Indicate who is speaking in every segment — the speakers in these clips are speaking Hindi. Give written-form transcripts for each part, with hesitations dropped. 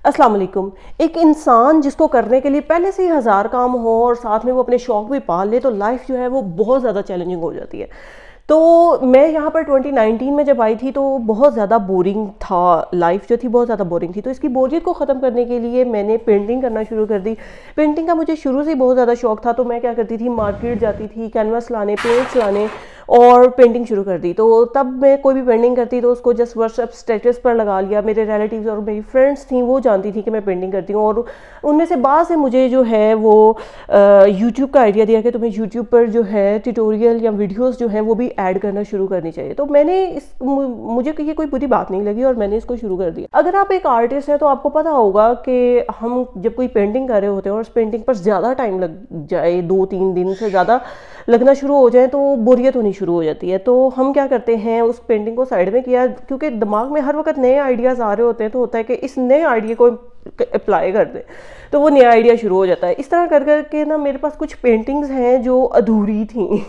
Speaker 1: अस्सलाम वालेकुम। एक इंसान जिसको करने के लिए पहले से ही हज़ार काम हो और साथ में वो अपने शौक़ भी पाल ले तो लाइफ जो है वो बहुत ज़्यादा चैलेंजिंग हो जाती है। तो मैं यहाँ पर 2019 में जब आई थी तो बहुत ज़्यादा बोरिंग था, लाइफ जो थी बहुत ज़्यादा बोरिंग थी। तो इसकी बोरियत को ख़त्म करने के लिए मैंने पेंटिंग करना शुरू कर दी। पेंटिंग का मुझे शुरू से बहुत ज़्यादा शौक़ था, तो मैं क्या करती थी, मार्केट जाती थी, कैनवस लाने, पेंट्स लाने और पेंटिंग शुरू कर दी। तो तब मैं कोई भी पेंटिंग करती तो उसको जस्ट व्हाट्सएप स्टेटस पर लगा लिया। मेरे रिलेटिव्स और मेरी फ्रेंड्स थी वो जानती थी कि मैं पेंटिंग करती हूँ, और उनमें से बाद से मुझे जो है वो यूट्यूब का आइडिया दिया कि तुम्हें यूट्यूब पर जो है ट्यूटोरियल या वीडियोज़ जो हैं वो भी ऐड करना शुरू करनी चाहिए। तो मैंने मुझे ये कोई बुरी बात नहीं लगी और मैंने इसको शुरू कर दिया। अगर आप एक आर्टिस्ट हैं तो आपको पता होगा कि हम जब कोई पेंटिंग कर रहे होते हैं और उस पेंटिंग पर ज़्यादा टाइम लग जाए, 2-3 दिन से ज़्यादा लगना शुरू हो जाए तो बोरियत होनी शुरू हो जाती है। तो हम क्या करते हैं, उस पेंटिंग को साइड में किया, क्योंकि दिमाग में हर वक्त नए आइडियाज़ आ रहे होते हैं, तो होता है कि इस नए आइडिया को अप्लाई कर दें, तो वो नया आइडिया शुरू हो जाता है। इस तरह कर करके ना मेरे पास कुछ पेंटिंग्स हैं जो अधूरी थी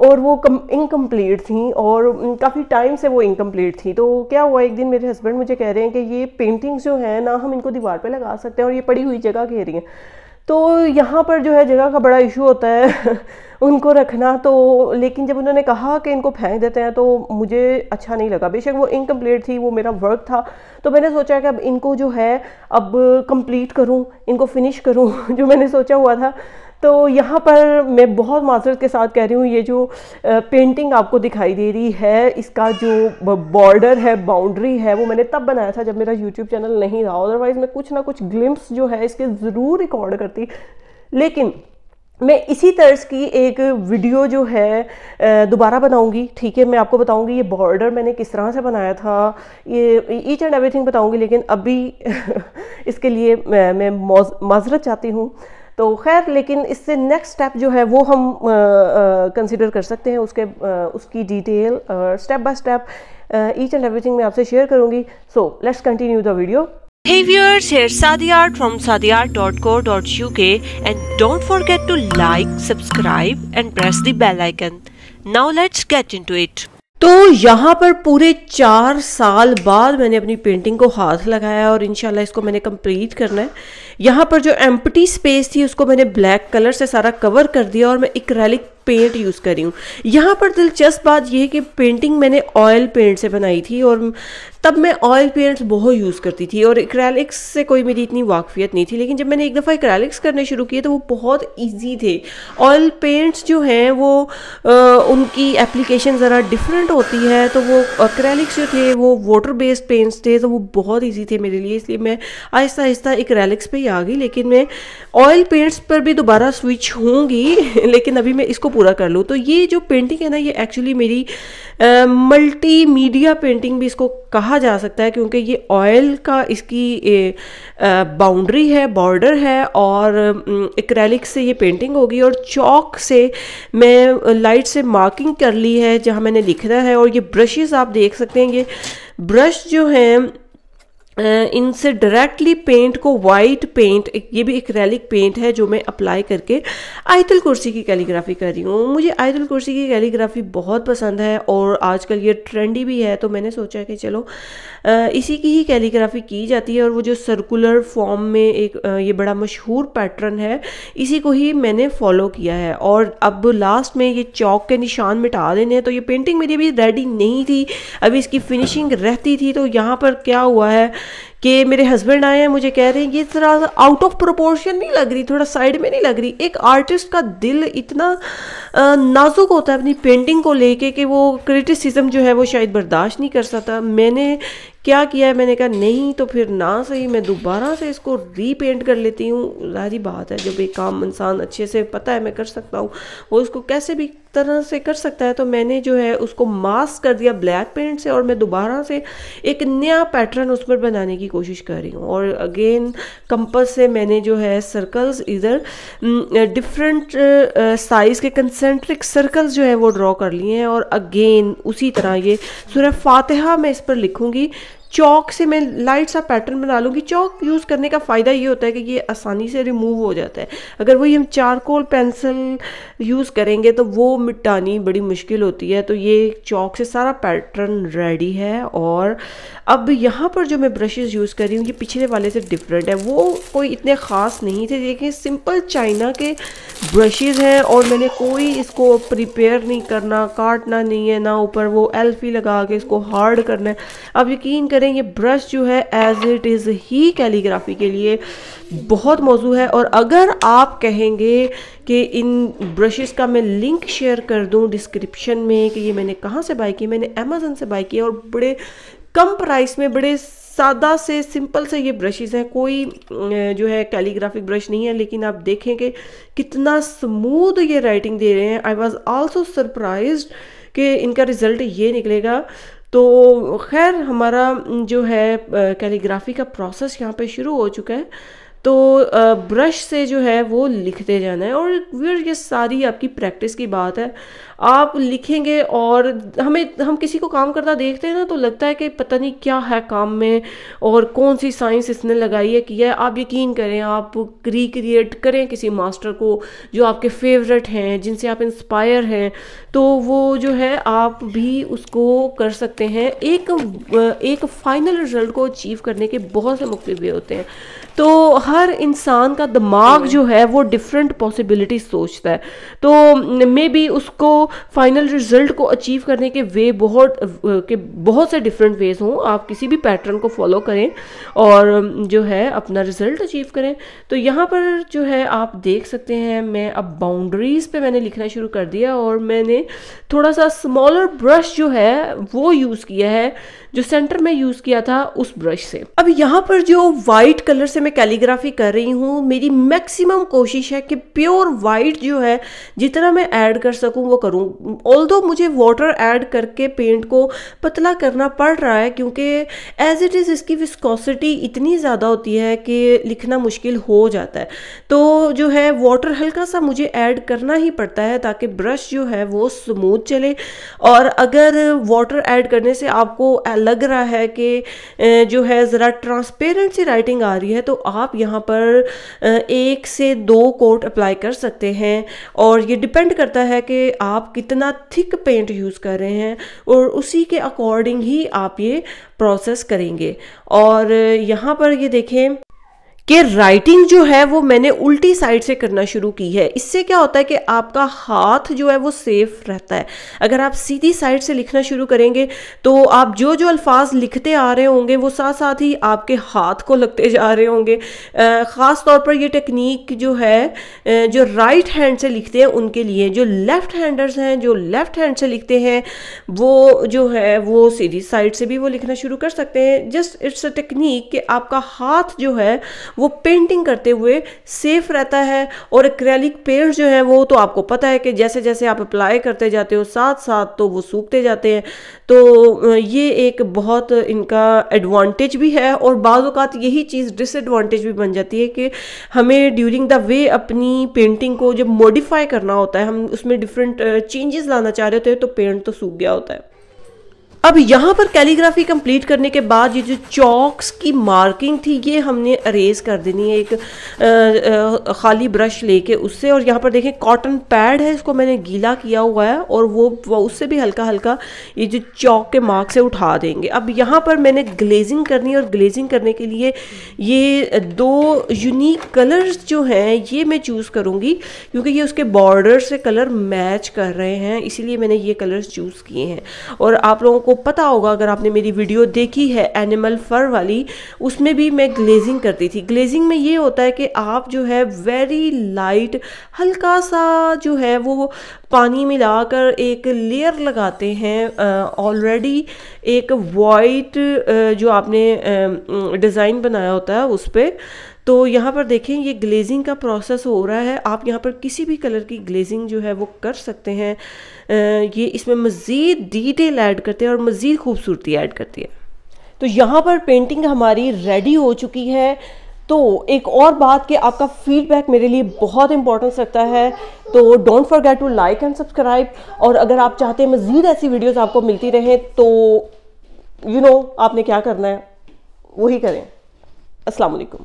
Speaker 1: और वो इनकम्प्लीट थी, और काफ़ी टाइम से वो इनकम्प्लीट थी। तो क्या हुआ, एक दिन मेरे हस्बैंड मुझे कह रहे हैं कि ये पेंटिंग्स जो है ना हम इनको दीवार पे लगा सकते हैं और ये पड़ी हुई जगह घेर रही हैं। तो यहाँ पर जो है जगह का बड़ा इशू होता है उनको रखना। तो लेकिन जब उन्होंने कहा कि इनको फेंक देते हैं तो मुझे अच्छा नहीं लगा। बेशक वो इनकम्प्लीट थी, वो मेरा वर्क था, तो मैंने सोचा कि अब इनको जो है अब कंप्लीट करूँ, इनको फिनिश करूँ जो मैंने सोचा हुआ था। तो यहाँ पर मैं बहुत माजरत के साथ कह रही हूँ, ये जो पेंटिंग आपको दिखाई दे रही है, इसका जो बॉर्डर है, बाउंड्री है, वो मैंने तब बनाया था जब मेरा यूट्यूब चैनल नहीं था। अदरवाइज़ मैं कुछ ना कुछ ग्लिम्स जो है इसके ज़रूर रिकॉर्ड करती। लेकिन मैं इसी तर्ज की एक वीडियो जो है दोबारा बनाऊंगी, ठीक है। मैं आपको बताऊंगी ये बॉर्डर मैंने किस तरह से बनाया था, ये ईच एंड एवरीथिंग बताऊंगी। लेकिन अभी इसके लिए मैं माजरत चाहती हूँ। तो खैर, लेकिन इससे नेक्स्ट स्टेप जो है वो हम कंसिडर कर सकते हैं, उसकी detail step by step each and everything मैं आपसे शेयर करूँगी। So let's continue the video.
Speaker 2: Hey viewers, here's Sadiart from sadiart.co.uk and don't forget to like, subscribe and press the bell icon. Now let's get into it.
Speaker 1: तो यहाँ पर पूरे 4 साल बाद मैंने अपनी पेंटिंग को हाथ लगाया और इंशाल्लाह इसको मैंने कंप्लीट करना है। यहाँ पर जो एम्प्टी स्पेस थी उसको मैंने ब्लैक कलर से सारा कवर कर दिया और मैं एक्रेलिक पेंट यूज़ कर रही हूँ। यहाँ पर दिलचस्प बात यह है कि पेंटिंग मैंने ऑयल पेंट से बनाई थी और तब मैं ऑयल पेंट्स बहुत यूज़ करती थी और एक्रेलिक्स से कोई मेरी इतनी वाकफियत नहीं थी। लेकिन जब मैंने एक दफ़ा एक्रेलिक्स करने शुरू किए तो वो बहुत ईजी थे। ऑयल पेंट्स जो हैं वो उनकी एप्लीकेशन ज़रा डिफरेंट होती है, तो वो एक्रेलिक्स जो थे वो वाटर बेस्ड पेंट्स थे, तो वो बहुत ईजी थे मेरे लिए, इसलिए मैं आहिस्ता आहिस्ता एक्रेलिक्स पे ही आ गई। लेकिन मैं ऑयल पेंट्स पर भी दोबारा स्विच होंगी, लेकिन अभी मैं इसको पूरा कर लूँ। तो ये जो पेंटिंग है ना, ये एक्चुअली मेरी मल्टीमीडिया पेंटिंग भी इसको कहा जा सकता है, क्योंकि ये ऑयल का इसकी बाउंड्री है, बॉर्डर है, और एक्रेलिक से ये पेंटिंग होगी। और चॉक से मैं लाइट से मार्किंग कर ली है जहाँ मैंने लिखना है। और ये ब्रशेस आप देख सकते हैं, ये ब्रश जो हैं इनसे डायरेक्टली पेंट को वाइट पेंट, ये भी एक्रेलिक पेंट है जो मैं अप्लाई करके आयतुल कुर्सी की कैलीग्राफी कर रही हूँ। मुझे आयतुल कुर्सी की कैलीग्राफी बहुत पसंद है और आजकल ये ट्रेंडी भी है, तो मैंने सोचा कि चलो इसी की ही कैलीग्राफी की जाती है। और वो जो सर्कुलर फॉर्म में एक ये बड़ा मशहूर पैटर्न है, इसी को ही मैंने फॉलो किया है। और अब लास्ट में ये चौक के निशान मिटा देने हैं। तो ये पेंटिंग मेरी अभी रेडी नहीं थी, अभी इसकी फिनिशिंग रहती थी। तो यहाँ पर क्या हुआ है कि मेरे हस्बैंड आए हैं, मुझे कह रहे हैं ये थोड़ा आउट ऑफ प्रोपोर्शन नहीं लग रही, थोड़ा साइड में नहीं लग रही। एक आर्टिस्ट का दिल इतना नाजुक होता है अपनी पेंटिंग को लेके कि वो क्रिटिसिज्म जो है वो शायद बर्दाश्त नहीं कर सकता। मैंने क्या किया है, मैंने कहा नहीं तो फिर ना सही, मैं दोबारा से इसको रीपेंट कर लेती हूँ। ज़ाहिर बात है, जब एक काम इंसान अच्छे से पता है मैं कर सकता हूँ, वो उसको कैसे भी तरह से कर सकता है। तो मैंने जो है उसको मास्क कर दिया ब्लैक पेंट से और मैं दोबारा से एक नया पैटर्न उस पर बनाने की कोशिश कर रही हूँ। और अगेन कंपास से मैंने जो है सर्कल्स, इधर डिफरेंट साइज़ के कंसेंट्रिक सर्कल्स जो है वो ड्रॉ कर लिए हैं। और अगेन उसी तरह ये सूरह फातिहा मैं इस पर लिखूँगी, चौक से मैं लाइट सा पैटर्न बना लूँगी। चौक यूज़ करने का फ़ायदा ये होता है कि ये आसानी से रिमूव हो जाता है। अगर वही हम चारकोल पेंसिल यूज़ करेंगे तो वो मिटानी बड़ी मुश्किल होती है। तो ये चौक से सारा पैटर्न रेडी है। और अब यहाँ पर जो मैं ब्रशेज़ यूज़ कर रही हूँ ये पिछले वाले से डिफरेंट है, वो कोई इतने ख़ास नहीं थे। देखिए सिंपल चाइना के ब्रशेज़ हैं और मैंने कोई इसको प्रिपेयर नहीं करना, काटना नहीं है, ना ऊपर वो एल्फी लगा के इसको हार्ड करना है। अब यकीन करें ये ब्रश जो है एज इट इज़ ही कैलीग्राफी के लिए बहुत मौजू है। और अगर आप कहेंगे कि इन ब्रशेस का मैं लिंक शेयर कर दूं डिस्क्रिप्शन में कि ये मैंने कहाँ से बाय की, मैंने अमेज़न से बाय किया और बड़े कम प्राइस में बड़े सादा से सिंपल से ये ब्रशेस हैं। कोई जो है कैलीग्राफिक ब्रश नहीं है, लेकिन आप देखें कि कितना स्मूथ ये राइटिंग दे रहे हैं। आई वॉज आल्सो सरप्राइज्ड कि इनका रिज़ल्ट ये निकलेगा। तो खैर हमारा जो है कैलीग्राफी का प्रोसेस यहाँ पे शुरू हो चुका है। तो ब्रश से जो है वो लिखते जाना है और फिर ये सारी आपकी प्रैक्टिस की बात है। आप लिखेंगे और हम किसी को काम करता देखते हैं ना तो लगता है कि पता नहीं क्या है काम में और कौन सी साइंस इसने लगाई है किया है। आप यकीन करें, आप रिक्रिएट करें किसी मास्टर को जो आपके फेवरेट हैं, जिनसे आप इंस्पायर हैं, तो वो जो है आप भी उसको कर सकते हैं। एक फाइनल रिजल्ट को अचीव करने के बहुत से मुख्तलिफ वे होते हैं। तो हर इंसान का दिमाग जो है वो डिफरेंट पॉसिबिलिटी सोचता है। तो मे बी उसको फाइनल रिजल्ट को अचीव करने के वे बहुत से डिफरेंट वेज हों। आप किसी भी पैटर्न को फॉलो करें और जो है अपना रिजल्ट अचीव करें। तो यहाँ पर जो है आप देख सकते हैं मैं अब बाउंड्रीज पे मैंने लिखना शुरू कर दिया और मैंने थोड़ा सा स्मॉलर ब्रश जो है वो यूज़ किया है, जो सेंटर में यूज़ किया था उस ब्रश से। अब यहाँ पर जो वाइट कलर से मैं कैलीग्राफी कर रही हूँ, मेरी मैक्सिमम कोशिश है कि प्योर वाइट जो है जितना मैं ऐड कर सकूँ वो करूँ। ऑल्दो मुझे वाटर ऐड करके पेंट को पतला करना पड़ रहा है क्योंकि एज इट इज़ इसकी विस्कोसिटी इतनी ज़्यादा होती है कि लिखना मुश्किल हो जाता है। तो जो है वाटर हल्का सा मुझे ऐड करना ही पड़ता है ताकि ब्रश जो है वो स्मूथ चले। और अगर वाटर ऐड करने से आपको लग रहा है कि जो है ज़रा ट्रांसपेरेंट सी राइटिंग आ रही है तो आप यहाँ पर 1 से 2 कोट अप्लाई कर सकते हैं। और ये डिपेंड करता है कि आप कितना थिक पेंट यूज़ कर रहे हैं और उसी के अकॉर्डिंग ही आप ये प्रोसेस करेंगे। और यहाँ पर ये देखें कि राइटिंग जो है वो मैंने उल्टी साइड से करना शुरू की है। इससे क्या होता है कि आपका हाथ जो है वो सेफ रहता है। अगर आप सीधी साइड से लिखना शुरू करेंगे तो आप जो अल्फाज लिखते आ रहे होंगे वो साथ साथ ही आपके हाथ को लगते जा रहे होंगे। ख़ास तौर पर ये टेक्निक जो है जो राइट हैंड से लिखते हैं उनके लिए। जो लेफ़्ट हैंडर्स हैं, जो लेफ़्ट हैंड से लिखते हैं, वो जो है वो सीधी साइड से भी वो लिखना शुरू कर सकते हैं। जस्ट इट्स अ टेक्निक कि आपका हाथ जो है वो पेंटिंग करते हुए सेफ रहता है। और एक्रेलिक पेंट जो है वो तो आपको पता है कि जैसे जैसे आप अप्लाई करते जाते हो साथ साथ तो वो सूखते जाते हैं। तो ये एक बहुत इनका एडवांटेज भी है और बाज़ औक़ात यही चीज़ डिसएडवांटेज भी बन जाती है कि हमें ड्यूरिंग द वे अपनी पेंटिंग को जब मॉडिफाई करना होता है, हम उसमें डिफरेंट चेंजेस लाना चाह रहे होते हैं तो पेंट तो सूख गया होता है। अब यहाँ पर कैलीग्राफी कंप्लीट करने के बाद ये जो चॉक्स की मार्किंग थी ये हमने अरेज कर देनी है एक खाली ब्रश लेके उससे। और यहाँ पर देखें कॉटन पैड है, इसको मैंने गीला किया हुआ है और वो उससे भी हल्का हल्का ये जो चॉक के मार्क से उठा देंगे। अब यहाँ पर मैंने ग्लेजिंग करनी है और ग्लेजिंग करने के लिए ये 2 यूनिक कलर्स जो हैं ये मैं चूज़ करूँगी क्योंकि ये उसके बॉर्डर से कलर मैच कर रहे हैं, इसीलिए मैंने ये कलर्स चूज़ किए हैं। और आप लोगों को पता होगा अगर आपने मेरी वीडियो देखी है एनिमल फर वाली, उसमें भी मैं ग्लेजिंग करती थी। ग्लेजिंग में ये होता है कि आप जो है वेरी लाइट हल्का सा जो है वो पानी मिलाकर एक लेयर लगाते हैं। ऑलरेडी एक वाइट जो आपने डिज़ाइन बनाया होता है उस पर। तो यहाँ पर देखें ये ग्लेजिंग का प्रोसेस हो रहा है। आप यहाँ पर किसी भी कलर की ग्लेजिंग जो है वो कर सकते हैं। ये इसमें मज़ीद डिटेल ऐड करते हैं और मज़ीद खूबसूरती ऐड करती है। तो यहाँ पर पेंटिंग हमारी रेडी हो चुकी है। तो एक और बात कि आपका फीडबैक मेरे लिए बहुत इंपॉर्टेंस रखता है, तो don't forget to like and subscribe. और अगर आप चाहते हैं मज़ीद ऐसी वीडियोस आपको मिलती रहें तो आपने क्या करना है वही करें। अस्सलाम वालेकुम।